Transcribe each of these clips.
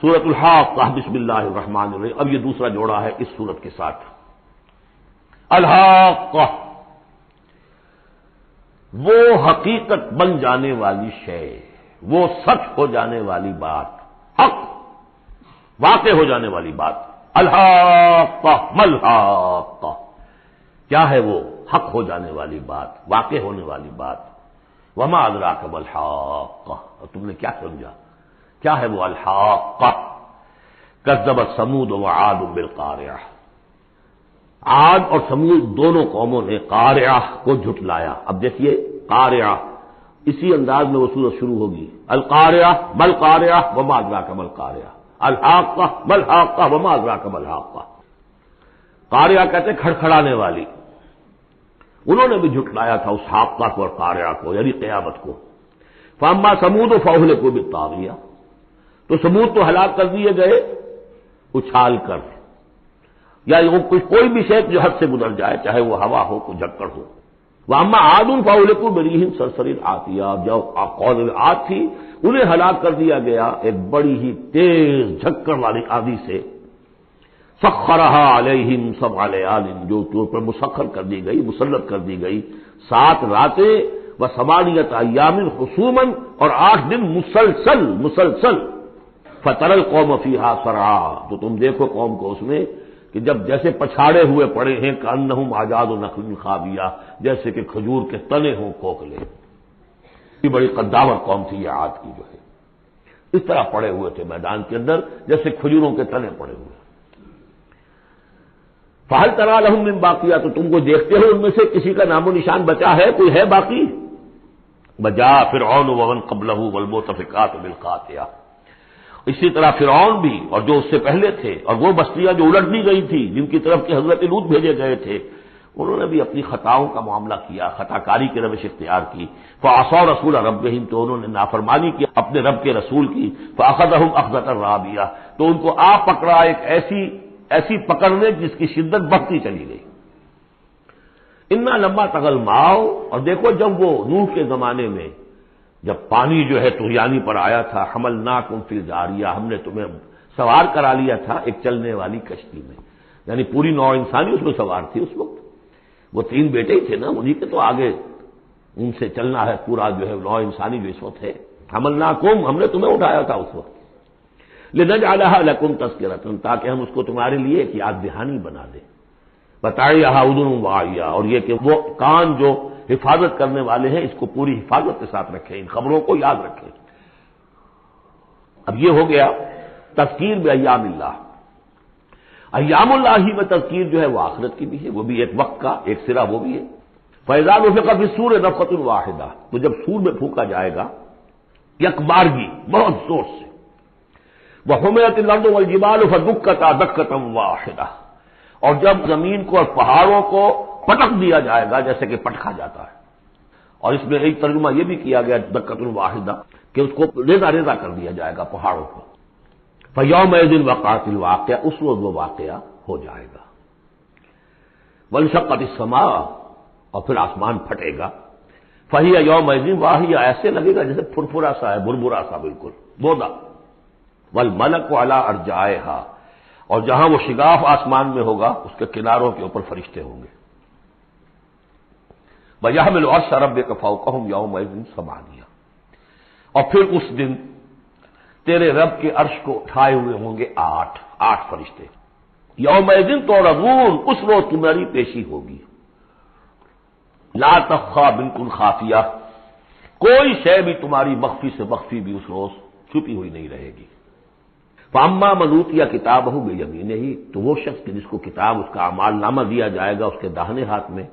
سورۃ الحاقہ بسم اللہ الرحمن الرحیم. اب یہ دوسرا جوڑا ہے اس سورت کے ساتھ. الحاقہ وہ حقیقت بن جانے والی شے، وہ سچ ہو جانے والی بات، حق واقع ہو جانے والی بات. الحاقہ ملحاقہ، کیا ہے وہ حق ہو جانے والی بات، واقع ہونے والی بات. وما ادراک ملحاقہ، اور تم نے کیا سمجھا کیا ہے وہ الحاقہ. کذبت ثمود وعاد بالقارعہ، عاد اور سمود دونوں قوموں نے قارعہ کو جھٹلایا. اب دیکھیے قارعہ، اسی انداز میں وہ سورت شروع ہوگی. القارعہ مل قارعہ وما ادراک مل قارعہ، الحاقہ مل حاقہ وما ادراک مل حاقہ. قارعہ کہتے کھڑکھڑانے والی، انہوں نے بھی جھٹلایا تھا اس حاقہ کو اور قارعہ کو، یعنی قیامت کو. فاما ثمود فاہلکوا بالطاغیہ، تو سمود تو ہلاک کر دیے گئے اچھال کر، یا وہ کوئی بھی شے جو حد سے گزر جائے، چاہے وہ ہوا ہو کوئی جھکڑ ہو. واما عاد فاہلکوا بريح صرصر عاتیہ، جو قوم عاد تھی انہیں ہلاک کر دیا گیا ایک بڑی ہی تیز جھکڑ والی آندھی سے. سخرها علیہم 7 لیال، جو پر مسخر کر دی گئی، مسلط کر دی گئی 7 راتیں و 8 ایام خصوما، اور 8 دن مسلسل. فتر القوم فیہا صرعا، تو تم دیکھو قوم کو اس میں کہ جب جیسے پچھاڑے ہوئے پڑے ہیں، کأنہم اعجاز نخل خاویہ، جیسے کہ کھجور کے تنے ہوں کھوکھلے. یہ بڑی قدامت قوم تھی یہ عاد کی، جو ہے اس طرح پڑے ہوئے تھے میدان کے اندر جیسے کھجوروں کے تنے پڑے ہوئے. فہل تری لہم من باقیہ، تو تم کو دیکھتے ہو ان میں سے کسی کا نام و نشان بچا ہے، کوئی ہے باقی؟ وجاء فرعون ومن قبلہ والمؤتفکات بالخاطئہ، اسی طرح فرعون بھی اور جو اس سے پہلے تھے، اور وہ بستیاں جو الٹ دی گئی تھی جن کی طرف کہ حضرت لوط بھیجے گئے تھے، انہوں نے بھی اپنی خطاؤں کا معاملہ کیا، خطا کاری کی روش اختیار کی. فعصوا رسول ربہم، تو انہوں نے نافرمانی کی اپنے رب کے رسول کی. فاخذہم اخذۃ رابیہ، تو ان کو آ پکڑا ایک ایسی پکڑنے جس کی شدت بڑھتی چلی گئی. انا لما طغى الماء، اور دیکھو جب وہ نوح کے زمانے میں جب پانی جو ہے طغیانی پر آیا تھا، حملناکم فی الجاریہ، ہم نے تمہیں سوار کرا لیا تھا ایک چلنے والی کشتی میں، یعنی پوری نوع انسانی اس میں سوار تھی اس وقت. وہ 3 بیٹے ہی تھے نا، انہی کے تو آگے ان سے چلنا ہے پورا جو ہے نوع انسانی جو اس وقت ہے. حملناکم، ہم نے تمہیں اٹھایا تھا اس وقت. لنجعلها لکم تذکرۃ، تاکہ ہم اس کو تمہارے لیے ایک یاد دہانی بنا دیں. بتعیھا اذن واعیہ، اور یہ کہ وہ کان جو حفاظت کرنے والے ہیں اس کو پوری حفاظت کے ساتھ رکھیں، ان خبروں کو یاد رکھیں. اب یہ ہو گیا تذکیر بایام اللہ. ایام اللہ ہی میں تذکیر جو ہے وہ آخرت کی بھی ہے، وہ بھی ایک وقت کا ایک سرا وہ بھی ہے. فاذا نفخ فی الصور نفخۃ واحدہ، تو جب سور میں پھونکا جائے گا یک بارگی بہت زور سے. وحملت الارض والجبال فدکتا دکۃ واحدہ، اور جب زمین کو اور پہاڑوں کو پٹک دیا جائے گا جیسے کہ پٹکا جاتا ہے. اور اس میں ایک ترجمہ یہ بھی کیا گیا دکۃ واحدہ کہ اس کو ریزہ ریزہ کر دیا جائے گا پہاڑوں کو. فیومئذ وقعت الواقعہ، اس روز وہ واقعہ ہو جائے گا. وانشقت السماء، اور پھر آسمان پھٹے گا. فہی یومئذ واہیہ، ایسے لگے گا جیسے پھرپھرا سا ہے، بربرا سا بالکل بودا. والملک علی ارجائہا، اور جہاں وہ شگاف آسمان میں ہوگا اس کے کناروں کے اوپر فرشتے ہوں گے. وَيَحْمِلُ عَرْشَ رَبِّكَ فَوْقَهُمْ يَوْمَئِذٍ ثَمَانِيَةٌ، اور پھر اس دن تیرے رب کے عرش کو اٹھائے ہوئے ہوں گے 8 فرشتے. یومئذ تعرضون، اس روز تمہاری پیشی ہوگی. لا تخفی بالکل خافیہ، کوئی شے بھی تمہاری مخفی سے مخفی بھی اس روز چھپی ہوئی نہیں رہے گی. فاما من اوتی کتابہ بیمینہ، تو وہ شخص جس کو کتاب اس کا اعمال نامہ دیا جائے گا اس کے داہنے ہاتھ میں.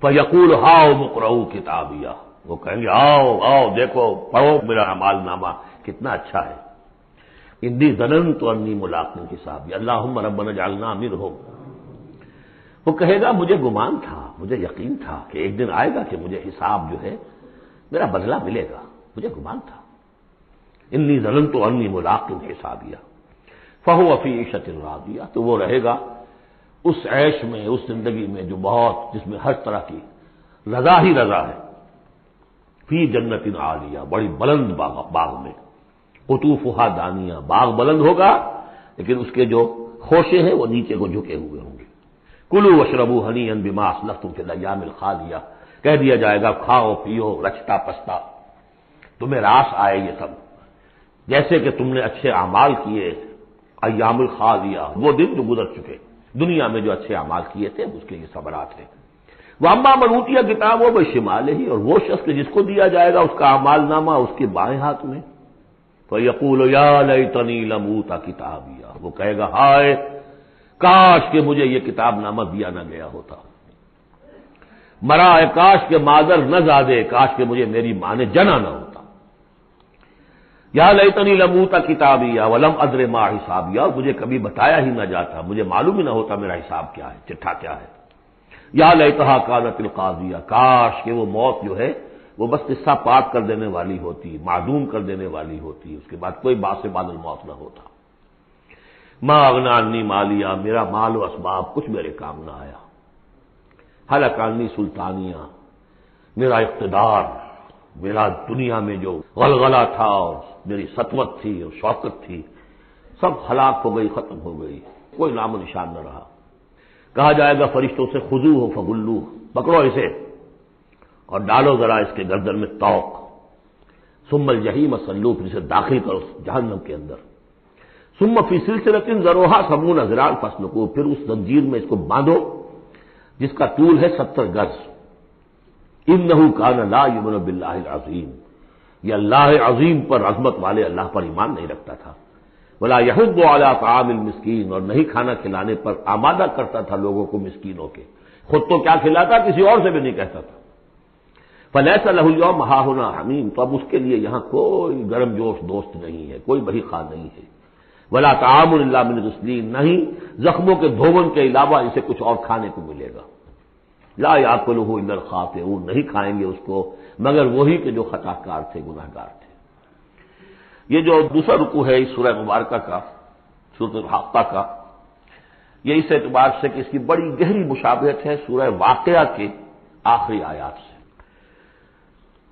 فیقول ہاؤم اقرؤوا کتابیہ، وہ کہیں گے آؤ دیکھو پڑھو میرا اعمال نامہ کتنا اچھا ہے. انی ظننت انی ملاق حسابی اللہم ربنا اجعلنا منہم. وہ کہے گا مجھے گمان تھا، مجھے یقین تھا کہ ایک دن آئے گا کہ مجھے حساب جو ہے میرا بدلہ ملے گا، مجھے گمان تھا. انی ظننت انی ملاق حسابیہ فہو فی عیشۃ راضیہ، تو وہ رہے گا اس عیش میں، اس زندگی میں جو بہت، جس میں ہر طرح کی رضا ہی رضا ہے. فی جنت عالیہ، بڑی بلند باغ میں. قطوفها دانیہ، باغ بلند ہوگا لیکن اس کے جو خوشے ہیں وہ نیچے کو جھکے ہوئے ہوں گے۔ کلوا واشربوا ہنیئا بما اسلفتم فی الایام الخالیہ، کہہ دیا جائے گا کھاؤ پیو رچتا پستا، تمہیں راس آئے یہ سب، جیسے کہ تم نے اچھے اعمال کیے ایام الخالیہ، وہ دن جو گزر چکے، دنیا میں جو اچھے اعمال کیے تھے اس کے یہ ثمرات ہیں۔ واما من اوتی کتابہ بشمالہ، اور وہ شخص جس کو دیا جائے گا اس کا اعمال نامہ اس کے بائیں ہاتھ میں، فیقول یا لیتنی لم اوت کتابیہ، وہ کہے گا ہائے کاش کہ مجھے یہ کتاب نامہ دیا نہ گیا ہوتا، مرا ہے کاش کہ مادر نہ زادے، کاش کہ مجھے میری ماں نے جنا نہ ہوتا، یا لیتنی لم اوت کتابیہ ولم ادر ما حسابیہ، مجھے کبھی بتایا ہی نہ جاتا، مجھے معلوم ہی نہ ہوتا میرا حساب کیا ہے، چٹھا کیا ہے، یا لیتہا کانت القاضیہ، کاش کہ وہ موت جو ہے وہ بس قصہ پاک کر دینے والی ہوتی، معدوم کر دینے والی ہوتی، اس کے بعد کوئی باعث بعد الموت نہ ہوتا۔ ما اغنی عنی مالیہ، میرا مال و اسباب کچھ میرے کام نہ آیا، ہلک عنی سلطانیہ، میرا اقتدار، میرا دنیا میں جو غلغلہ تھا اور میری سطوت تھی اور شوکت تھی سب ہلاک ہو گئی، ختم ہو گئی، کوئی نام و نشان نہ رہا۔ کہا جائے گا فرشتوں سے خذوہ فغلوہ، پکڑو اسے اور ڈالو ذرا اس کے گردن میں توق، ثم الجحیم صلوہ، پھر اسے داخل کرو جہنم کے اندر، ثم فی سلسلۃ ذرعها 70 ذراعا فاسلکوہ، پھر اس زنجیر میں اس کو باندھو جس کا طول ہے 70 گز، انہ کان لا یؤمن باللہ العظیم، یہ اللہ عظیم پر، عظمت والے اللہ پر ایمان نہیں رکھتا تھا، ولا یحض علی طعام المسکین، اور نہیں کھانا کھلانے پر آمادہ کرتا تھا لوگوں کو مسکینوں کے، خود تو کیا کھلاتا کسی اور سے بھی نہیں کہتا تھا۔ فلیس لہ اليوم ہاہنا حمیم، تو اب اس کے لیے یہاں کوئی گرم جوش دوست نہیں ہے، کوئی بڑی خواہ نہیں ہے، ولا طعام الا من غسلین، نہیں زخموں کے دھون کے علاوہ اسے کچھ اور کھانے کو ملے گا، لا یاکلہ الا الخاطئون، نہیں کھائیں گے اس کو مگر وہی کہ جو خطا کار تھے، گناہ گار تھے۔ یہ جو دوسرا رکوع ہے اس سورہ مبارکہ کا، سورۃ الحاقہ کا، یہ اس اعتبار سے کہ اس کی بڑی گہری مشابہت ہے سورہ واقعہ کے آخری آیات سے۔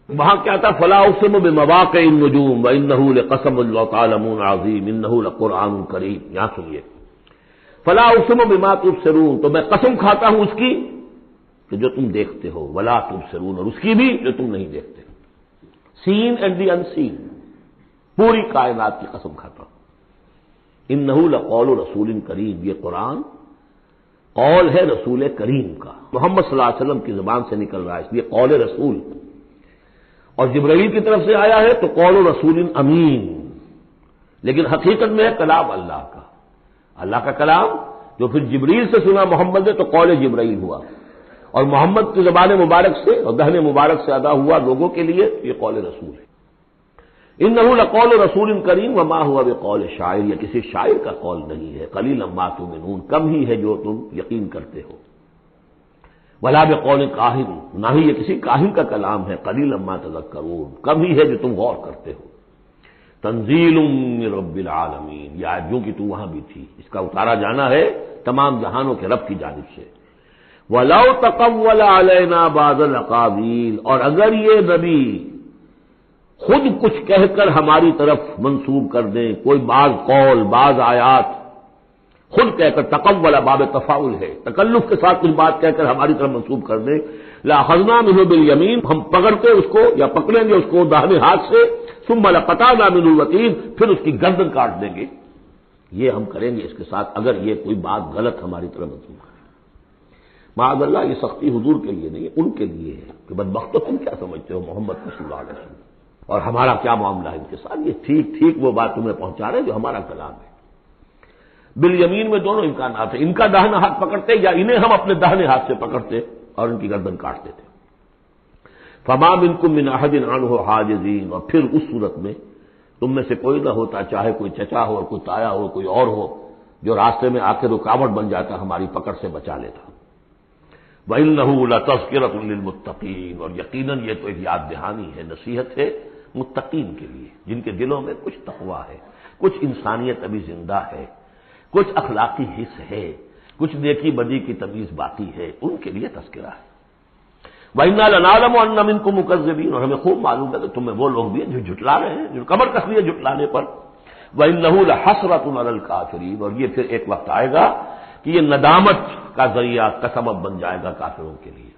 وہاں کیا تھا، فلا اقسم بمواقع النجوم وانہ لقسم لو تعلمون عظیم انہ لقرآن کریم، یہاں سنیے، فلا اقسم بما تبصرون، تو میں قسم کھاتا ہوں اس کی کہ جو تم دیکھتے ہو، ولا تبصرون، اور اس کی بھی جو تم نہیں دیکھتے، سین اینڈ دی انسین، پوری کائنات کی قسم کھاتا ہوں۔ انہ لقول رسول کریم، یہ قرآن قول ہے رسول کریم کا، محمد صلی اللہ علیہ وسلم کی زبان سے نکل رہا ہے، اس لیے قول رسول، اور جبرائیل کی طرف سے آیا ہے تو قول رسول امین، لیکن حقیقت میں ہے کلام اللہ کا، اللہ کا کلام جو پھر جبریل سے سنا محمد نے تو قول جبرائیل ہوا، اور محمد کی زبان مبارک سے اور دہن مبارک سے ادا ہوا لوگوں کے لیے، یہ قول رسول ہے۔ انہ لقول رسول کریم وما هو بقول شاعر، یہ کسی شاعر کا قول نہیں ہے، قلیلا ما تؤمنون، کم ہی ہے جو تم یقین کرتے ہو، ولا بقول کاہن، نہ ہی یہ کسی کاہن کا کلام ہے، قلیلا ما تذکرون، کم ہی ہے جو تم غور کرتے ہو، تنزیل من رب العالمین، یہ آیت جو کہ تو وہاں بھی تھی، اس کا اتارا جانا ہے تمام جہانوں کے رب کی جانب سے۔ وَلَوْ تَقَوَّلَ عَلَيْنَا بَعْضَ الْأَقَاوِيلِ، اور اگر یہ نبی خود کچھ کہہ کر ہماری طرف منسوب کر دیں، کوئی بعض قول بعض آیات خود کہہ کر، تقول باب تفاعل ہے، تکلف کے ساتھ کچھ بات کہہ کر ہماری طرف منسوب کر دیں، لَأَخَذْنَا مِنْهُ بِالْيَمِينِ، ہم پکڑتے اس کو یا پکڑیں گے اس کو داہنے ہاتھ سے، ثُمَّ لَقَطَعْنَا مِنْهُ الْوَتِينَ، پھر اس کی گردن کاٹ دیں گے، یہ ہم کریں گے اس کے ساتھ اگر یہ کوئی بات غلط ہماری طرف منسوب کرے۔ معاذ اللہ، یہ سختی حضور کے لیے نہیں ہے، ان کے لیے ہے کہ بدبختو تم کیا سمجھتے ہو محمد صلی اللہ علیہ وسلم، اور ہمارا کیا معاملہ ہے ان کے ساتھ، یہ ٹھیک ٹھیک وہ بات تمہیں پہنچا رہے جو ہمارا کلام ہے۔ بالیمین میں دونوں امکانات ہیں، ان کا داہنا ہاتھ پکڑتے یا انہیں ہم اپنے داہنے ہاتھ سے پکڑتے اور ان کی گردن کاٹتے تھے۔ فما منکم من احد عنہ حاجزین، اور پھر اس صورت میں تم میں سے کوئی نہ ہوتا، چاہے کوئی چچا ہو اور کوئی تایا ہو کوئی اور ہو، جو راستے میں آ کے رکاوٹ بن جاتا ہماری پکڑ سے بچا لیتا۔ وَإِنَّهُ لَتَذْكِرَةٌ لِّلْمُتَّقِينَ، اور یقیناً یہ تو ایک یاد دہانی ہے، نصیحت ہے متقین کے لیے، جن کے دلوں میں کچھ تقویٰ ہے، کچھ انسانیت ابھی زندہ ہے، کچھ اخلاقی حس ہے، کچھ نیکی بدی کی تمیز باقی ہے، ان کے لیے تذکرہ ہے۔ وَإِنَّا لَنَعْلَمُ أَنَّ مِنكُم مُكَذِّبِينَ، اور ہمیں خوب معلوم ہے کہ تم میں وہ لوگ بھی ہیں جو جھٹلا رہے ہیں، جو کمر کس لیے جھٹلانے پر۔ وَإِنَّهُ لَحَسْرَةٌ عَلَى الْكَافِرِينَ، اور یہ پھر ایک وقت آئے گا کہ یہ ندامت کا ذریعہ کا سبب بن جائے گا کافروں کے لیے۔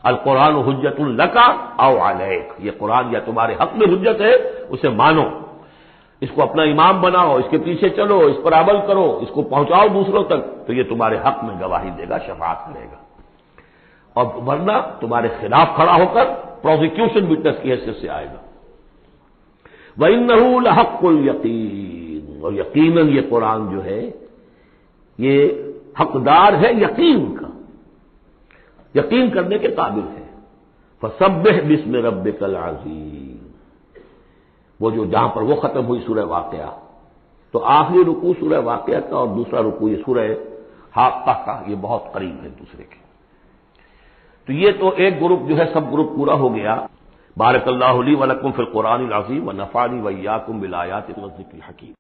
القرآن حجت لک او علیک، یہ قرآن یا تمہارے حق میں حجت ہے، اسے مانو، اس کو اپنا امام بناؤ، اس کے پیچھے چلو، اس پر عمل کرو، اس کو پہنچاؤ دوسروں تک، تو یہ تمہارے حق میں گواہی دے گا، شفاعت کرے گا، اور ورنہ تمہارے خلاف کھڑا ہو کر پروزیکیوشن وٹنس کی حیثیت سے آئے گا۔ وَإِنَّهُ لَحَقُّ الْيَقِينِ، اور یقیناً یہ قرآن جو ہے یہ حقدار ہے یقین کا، یقین کرنے کے قابل ہے۔ فَسَبِّحْ بِاسْمِ رَبِّكَ الْعَظِيمِ، وہ جو جہاں پر وہ ختم ہوئی سورہ واقعہ، تو آخری رکوع سورہ واقعہ کا اور دوسرا رکوع یہ سورہ حاقہ کا، یہ بہت قریب ہے دوسرے کے۔ تو یہ تو ایک گروپ جو ہے سب گروپ پورا ہو گیا۔ بارک اللہ لی ولکم فی القرآن العظیم ونفعنی وإیاکم بالآیات والذکر الحکیم۔